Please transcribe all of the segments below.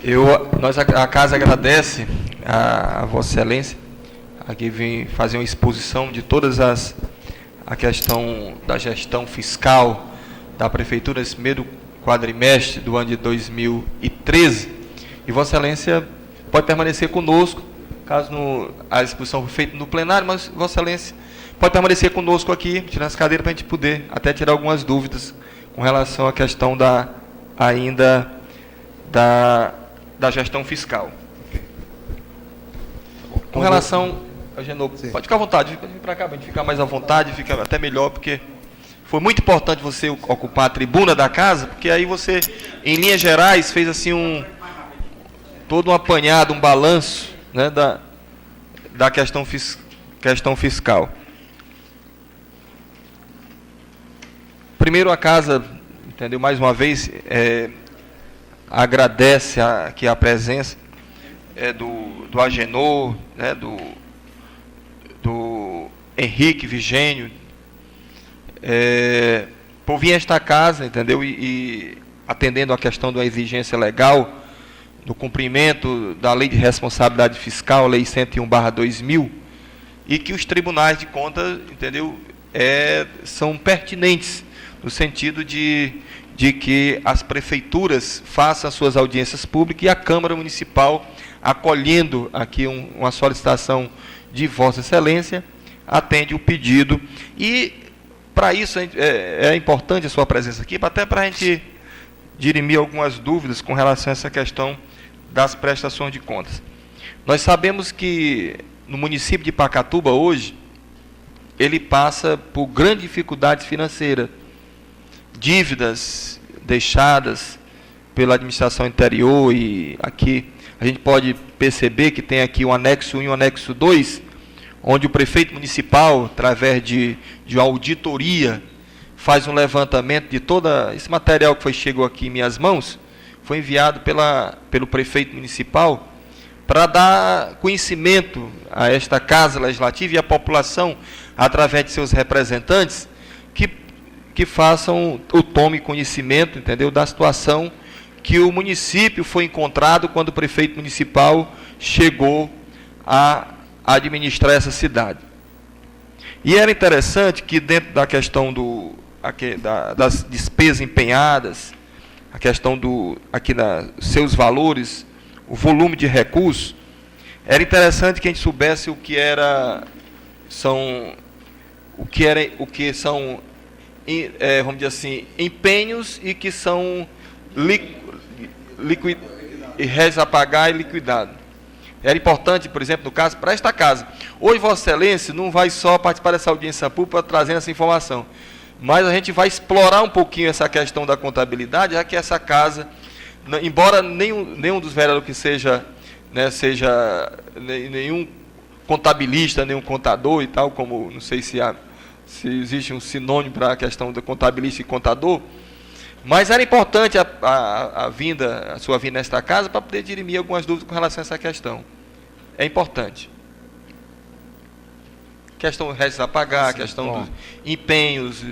A casa agradece a Vossa Excelência. Aqui vem fazer uma exposição de todas a questão da gestão fiscal da Prefeitura nesse primeiro quadrimestre do ano de 2013. E Vossa Excelência pode permanecer conosco, caso a exposição foi feita no plenário, mas Vossa Excelência pode permanecer conosco aqui, tirando as cadeiras, para a gente poder até tirar algumas dúvidas com relação à questão da gestão fiscal. Com relação, Agenor, pode ficar à vontade, vir para cá, para a gente ficar mais à vontade, fica até melhor, porque foi muito importante você ocupar a tribuna da casa, porque aí você, em linhas gerais, fez assim todo um apanhado, um balanço, né, da questão fiscal. Primeiro, a casa, entendeu, mais uma vez, agradece aqui a presença do Agenor, né, do Henrique Vigênio, por vir a esta casa, entendeu, e atendendo a questão da exigência legal, do cumprimento da Lei de Responsabilidade Fiscal, Lei 101/2000, e que os tribunais de contas, entendeu, são pertinentes, no sentido de que as prefeituras façam as suas audiências públicas e a Câmara Municipal, acolhendo aqui uma solicitação de Vossa Excelência, atende o pedido. E, para isso, é importante a sua presença aqui, até para a gente dirimir algumas dúvidas com relação a essa questão das prestações de contas. Nós sabemos que no município de Pacatuba, hoje, ele passa por grande dificuldade financeira, dívidas deixadas pela administração anterior, e aqui a gente pode perceber que tem aqui um anexo 1 e um anexo 2, onde o prefeito municipal, através de uma auditoria, faz um levantamento de todo esse material que chegou aqui em minhas mãos, foi enviado pelo prefeito municipal para dar conhecimento a esta Casa Legislativa e à população, através de seus representantes, que façam o tome conhecimento, entendeu, da situação que o município foi encontrado quando o prefeito municipal chegou a administrar essa cidade. E era interessante que, dentro da questão das despesas empenhadas, a questão seus valores, o volume de recursos, era interessante que a gente soubesse o que são, vamos dizer assim, empenhos e que são réis a pagar e liquidado. Era importante, por exemplo, no caso, para esta casa. Hoje, Vossa Excelência não vai só participar dessa audiência pública trazendo essa informação, mas a gente vai explorar um pouquinho essa questão da contabilidade, já que essa casa, embora nenhum dos vereadores que seja nenhum contabilista, nenhum contador e tal, como não sei se existe um sinônimo para a questão do contabilista e contador, mas era importante a sua vinda nesta casa para poder dirimir algumas dúvidas com relação a essa questão. É importante. Questão dos restos a pagar, questão dos empenhos,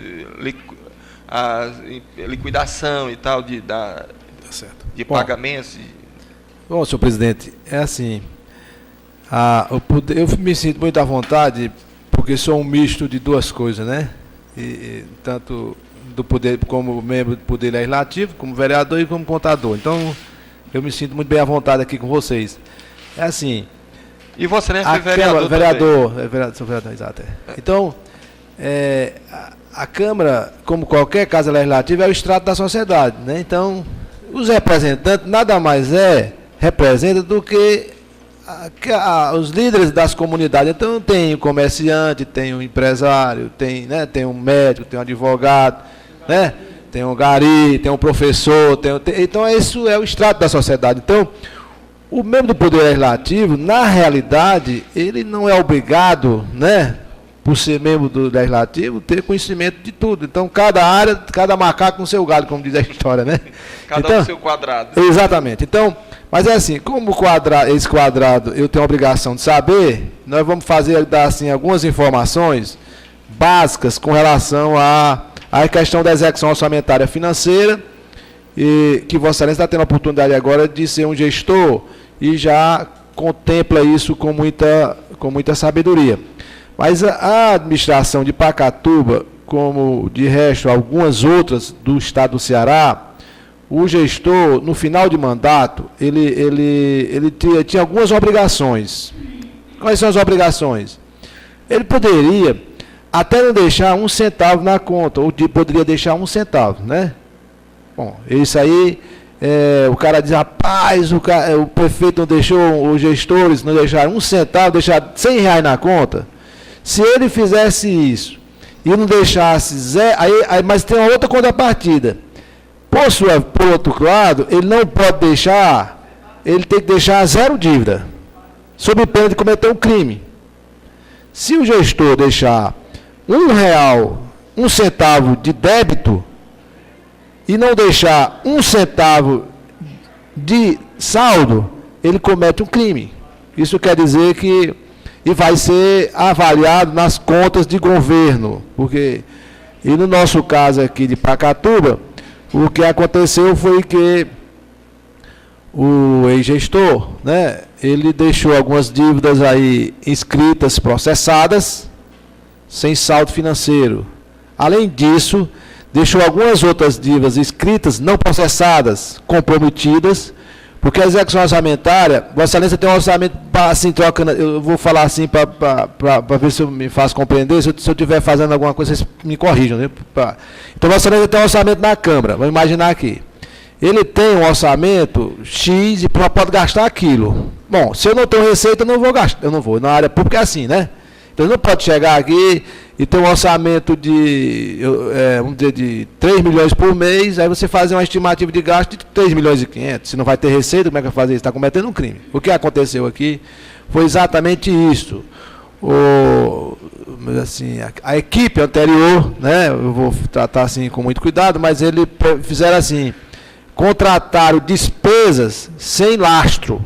liquidação e tal, de pagamentos. Bom, senhor presidente, é assim, eu me sinto muito à vontade, porque sou um misto de duas coisas, né? Tanto do poder, como membro do Poder Legislativo, como vereador e como contador. Então, eu me sinto muito bem à vontade aqui com vocês. É assim... E você, né, foi vereador sou vereador, exato. Então, a Câmara, como qualquer casa legislativa, é o extrato da sociedade, né? Então, os representantes nada mais representam do que os líderes das comunidades. Então, tem o comerciante, tem o empresário, tem um médico, tem um advogado, né? Tem um gari, tem um professor, então isso é o extrato da sociedade. Então, o membro do Poder Legislativo, na realidade, ele não é obrigado, né, por ser membro do Legislativo, ter conhecimento de tudo. Então, cada área, cada macaco com seu galho, como diz a história, né? Cada um no seu quadrado. Exatamente. Então, mas é assim, como esse quadrado eu tenho a obrigação de saber, nós vamos dar assim, algumas informações básicas com relação à questão da execução orçamentária financeira e que Vossa Excelência está tendo a oportunidade agora de ser um gestor e já contempla isso com muita sabedoria. Mas a administração de Pacatuba, como de resto algumas outras do estado do Ceará, o gestor, no final de mandato, ele tinha algumas obrigações. Quais são as obrigações? Ele poderia até não deixar um centavo na conta, ou poderia deixar um centavo, né? Bom, isso aí, o cara diz, rapaz, o prefeito não deixou, os gestores não deixaram um centavo, deixaram R$100 na conta. Se ele fizesse isso e não deixasse zero, mas tem uma outra contrapartida. Por outro lado, ele não pode deixar, ele tem que deixar zero dívida, sob pena de cometer um crime. Se o gestor deixar R$1, um centavo de débito, e não deixar um centavo de saldo, ele comete um crime. Isso quer dizer que e vai ser avaliado nas contas de governo, porque, e no nosso caso aqui de Pacatuba, o que aconteceu foi que o ex-gestor, né, ele deixou algumas dívidas aí inscritas, processadas, sem saldo financeiro. Além disso, deixou algumas outras dívidas inscritas, não processadas, comprometidas, porque a execução orçamentária, Vossa Excelência tem um orçamento, assim, trocando, eu vou falar assim para ver se eu me faço compreender, se eu estiver fazendo alguma coisa, vocês me corrijam, né? Então, Vossa Excelência tem um orçamento na Câmara, vamos imaginar aqui. Ele tem um orçamento X e pode gastar aquilo. Bom, se eu não tenho receita, eu não vou gastar, eu não vou, na área pública é assim, né? Então, ele não pode chegar aqui e ter um orçamento vamos dizer, de 3 milhões por mês, aí você fazer uma estimativa de gasto de 3 milhões e 500. Se não vai ter receita, como é que vai fazer isso? Está cometendo um crime. O que aconteceu aqui foi exatamente isso. Assim, a equipe anterior, né, eu vou tratar assim com muito cuidado, mas eles fizeram assim, contrataram despesas sem lastro.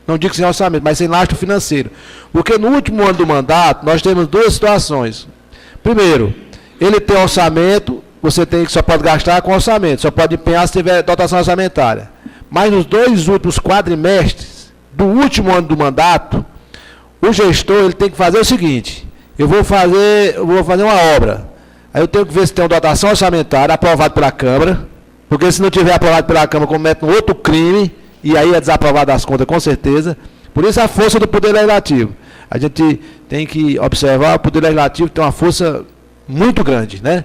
Não digo sem orçamento, mas sem lastro financeiro. Porque no último ano do mandato, nós temos duas situações. Primeiro, ele tem orçamento, você só pode gastar com orçamento, só pode empenhar se tiver dotação orçamentária. Mas nos 2 últimos quadrimestres do último ano do mandato, o gestor ele tem que fazer o seguinte, eu vou fazer uma obra, aí eu tenho que ver se tem uma dotação orçamentária aprovada pela Câmara, porque se não tiver aprovado pela Câmara, comete um outro crime, e aí é desaprovado as contas, com certeza. Por isso a força do Poder Legislativo. A gente tem que observar, o Poder Legislativo tem uma força muito grande, né?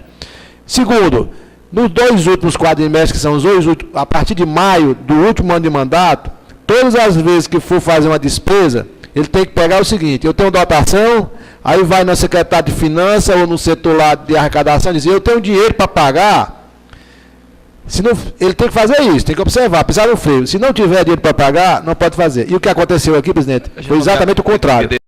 Segundo, nos 2 últimos quadrimestres, que são os 2 últimos, a partir de maio do último ano de mandato, todas as vezes que for fazer uma despesa, ele tem que pegar o seguinte, eu tenho dotação, aí vai no secretário de Finanças ou no setor lá de arrecadação e dizer, eu tenho dinheiro para pagar. Se não, ele tem que fazer isso, tem que observar, pisar no freio. Se não tiver dinheiro para pagar, não pode fazer. E o que aconteceu aqui, presidente, foi exatamente o contrário.